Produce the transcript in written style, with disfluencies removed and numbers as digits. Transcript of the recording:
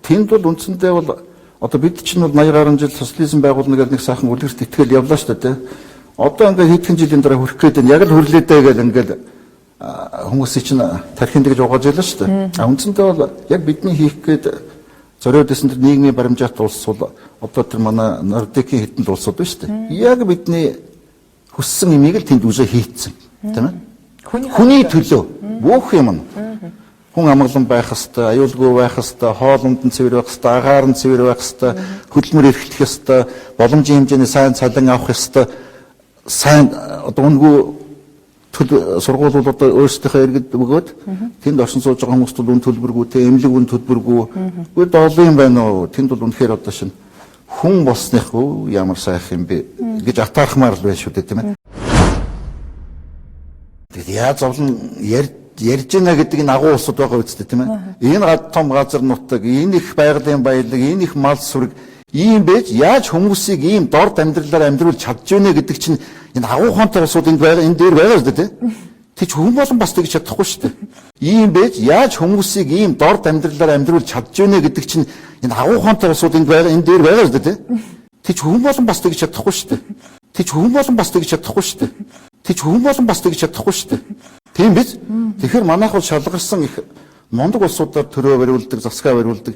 Тэнд бол үндсэндээ бол одоо бид чинь бол 80 гаруй жил социализм байгуулна гэдэг нэг сайхан үлгэрт итгэл явлаа шүү дээ. Одоо ингээд хэдхэн жилийн дараа хүрэх гээд яг л хүрлээдэй гэж ингээд хүмүүсийн чинь тархинд гэж угааж ялаа шүү дээ. Үндсэндээ бол яг бидний хийх гээд зориод исэн тэр нийгмийн баримжаат улс бол одоо тэр манай Нордикийн хэдэн улсууд байна шүү дээ. Яг бидний хүссэн имийг л тэнд үзээ хийцэн. Тийм ээ? Хүний төлөө бүх юм нь хүн амгалан байх хэвээр, аюулгүй байх хэвээр, хоолунд нь цэвэр байх хэвээр, агаар нь цэвэр байх хэвээр, хөдөлмөр эрхлэх хэвээр, боломжийн хэмжээний сайн цалин авах хэвээр, сайн одоо үнгүй сургуулиуд одоо өөрсдийнхөө иргэд өгөөд тэнд орсон сууж байгаа хүмүүст бол үн төлбөргүй, эмнэлэг үн төлбөргүй. Үгүй доолын юм байна уу? Тэнд бол үнэхээр одоо шин хүн болсных уу ямар сайхан юм бэ гэж атаархмаар л байна шүү дээ, тийм ээ. Тэгээд яаж зовлон ярьж гинэ гэдэг энэ агуу улсууд байгаа үстэй, тийм ээ. Энэ том газар нутаг, энэ их байгалийн баялаг, энэ их мал сүрэг ийм байж яаж хүмүүсийг ийм дорд амьдралаар амьдруулж чадж гинэ гэдэг чинь энэ агуу хонтой асуудал энэ дээр байгаа шүү дээ, тийм. Тэг хүн болон бас тэгж чадахгүй шүү дээ. Ийм байж яаж хүмүүсийг ийм дорд амьдралаар амьдруулж чадж гинэ гэдэг чинь энэ агуу хонтой асуудал энэ дээр байгаа шүү дээ, тийм. Тэг хүн болон бас тэгж чадахгүй шүү дээ. Тэг хүн болон бас тэгж чадахгүй шүү дээ. Тэг хүн болон бас тэгж чадахгүй шүү дээ. Тийм биз? Тэгэхээр манайх бол шалгарсан их мундаг улсуудаар төрөө бариулдаг, засгаа бариулдаг.